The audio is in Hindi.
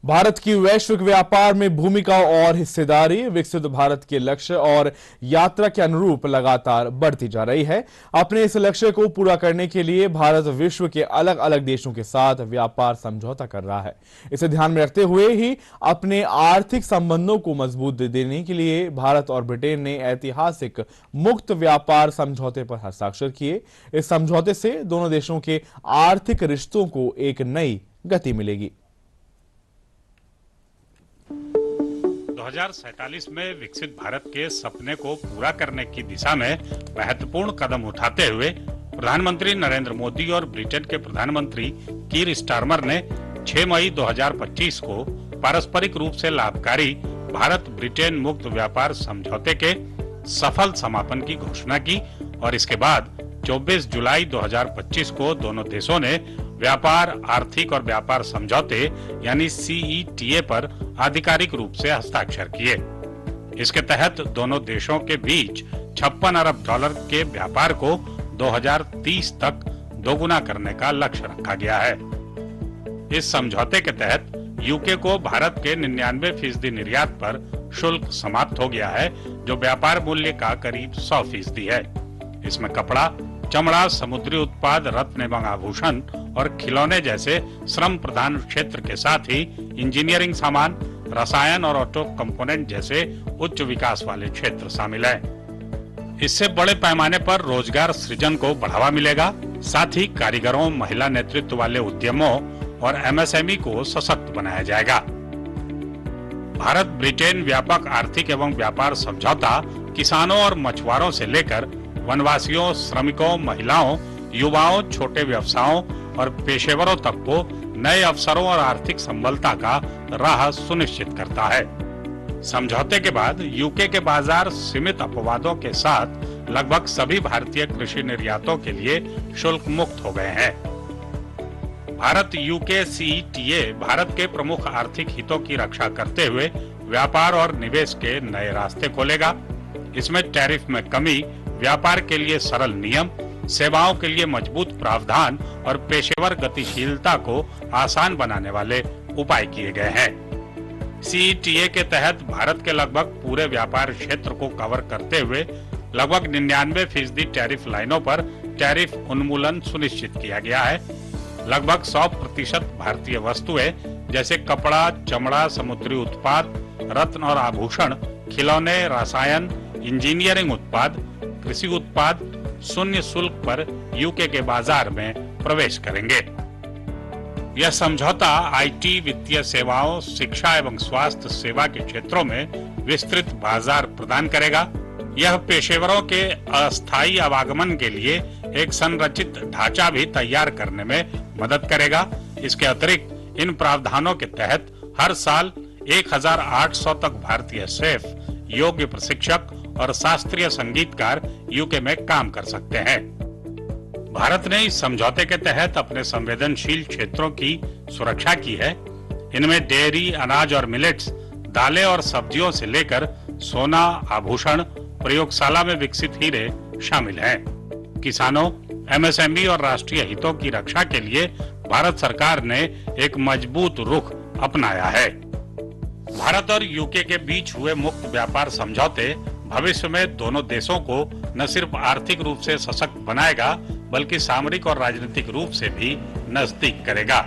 भारत की वैश्विक व्यापार में भूमिका और हिस्सेदारी विकसित भारत के लक्ष्य और यात्रा के अनुरूप लगातार बढ़ती जा रही है। अपने इस लक्ष्य को पूरा करने के लिए भारत विश्व के अलग अलग देशों के साथ व्यापार समझौता कर रहा है। इसे ध्यान में रखते हुए ही अपने आर्थिक संबंधों को मजबूत देने के लिए भारत और ब्रिटेन ने ऐतिहासिक मुक्त व्यापार समझौते पर हस्ताक्षर किए। इस समझौते से दोनों देशों के आर्थिक रिश्तों को एक नई गति मिलेगी। 2047 में विकसित भारत के सपने को पूरा करने की दिशा में महत्वपूर्ण कदम उठाते हुए प्रधानमंत्री नरेंद्र मोदी और ब्रिटेन के प्रधानमंत्री कीर स्टारमर ने 6 मई 2025 को पारस्परिक रूप से लाभकारी भारत ब्रिटेन मुक्त व्यापार समझौते के सफल समापन की घोषणा की और इसके बाद 24 जुलाई 2025 को दोनों देशों ने व्यापार, आर्थिक और व्यापार समझौते यानी CETA पर आधिकारिक रूप से हस्ताक्षर किए। इसके तहत दोनों देशों के बीच 56 अरब डॉलर के व्यापार को 2030 तक दोगुना करने का लक्ष्य रखा गया है। इस समझौते के तहत यूके को भारत के 99% निर्यात पर शुल्क समाप्त हो गया है, जो व्यापार मूल्य का करीब 100% है। इसमें कपड़ा, चमड़ा, समुद्री उत्पाद, रत्न एवं आभूषण और खिलौने जैसे श्रम प्रधान क्षेत्र के साथ ही इंजीनियरिंग सामान, रसायन और ऑटो कंपोनेंट जैसे उच्च विकास वाले क्षेत्र शामिल हैं। इससे बड़े पैमाने पर रोजगार सृजन को बढ़ावा मिलेगा, साथ ही कारीगरों, महिला नेतृत्व वाले उद्यमों और MSME को सशक्त बनाया जाएगा। भारत ब्रिटेन व्यापक आर्थिक एवं व्यापार समझौता किसानों और मछुआरों से लेकर वनवासियों, श्रमिकों, महिलाओं, युवाओं, छोटे व्यवसायों और पेशेवरों तक को नए अवसरों और आर्थिक संबलता का राह सुनिश्चित करता है। समझौते के बाद यूके के बाजार सीमित अपवादों के साथ लगभग सभी भारतीय कृषि निर्यातों के लिए शुल्क मुक्त हो गए हैं। भारत यूके CETA भारत के प्रमुख आर्थिक हितों की रक्षा करते हुए व्यापार और निवेश के नए रास्ते खोलेगा। इसमें टैरिफ में कमी, व्यापार के लिए सरल नियम, सेवाओं के लिए मजबूत प्रावधान और पेशेवर गतिशीलता को आसान बनाने वाले उपाय किए गए हैं। CETA के तहत भारत के लगभग पूरे व्यापार क्षेत्र को कवर करते हुए लगभग 99% टैरिफ लाइनों पर टैरिफ उन्मूलन सुनिश्चित किया गया है। लगभग 100% भारतीय वस्तुएं जैसे कपड़ा, चमड़ा, समुद्री उत्पाद, रत्न और आभूषण, खिलौने, रसायन, इंजीनियरिंग उत्पाद, कृषि उत्पाद शून्य शुल्क पर यूके के बाजार में प्रवेश करेंगे। यह समझौता IT, वित्तीय सेवाओं, शिक्षा एवं स्वास्थ्य सेवा के क्षेत्रों में विस्तृत बाजार प्रदान करेगा। यह पेशेवरों के अस्थायी आवागमन के लिए एक संरचित ढांचा भी तैयार करने में मदद करेगा। इसके अतिरिक्त इन प्रावधानों के तहत हर साल 1800 तक भारतीय शेफ, योग्य प्रशिक्षक और शास्त्रीय संगीतकार यूके में काम कर सकते हैं। भारत ने इस समझौते के तहत अपने संवेदनशील क्षेत्रों की सुरक्षा की है। इनमें डेयरी, अनाज और मिलेट्स, दालें और सब्जियों से लेकर सोना, आभूषण, प्रयोगशाला में विकसित हीरे शामिल हैं। किसानों, MSME और राष्ट्रीय हितों की रक्षा के लिए भारत सरकार ने एक मजबूत रुख अपनाया है। भारत और यूके के बीच हुए मुक्त व्यापार समझौते भविष्य में दोनों देशों को न सिर्फ आर्थिक रूप से सशक्त बनाएगा, बल्कि सामरिक और राजनीतिक रूप से भी नजदीक करेगा।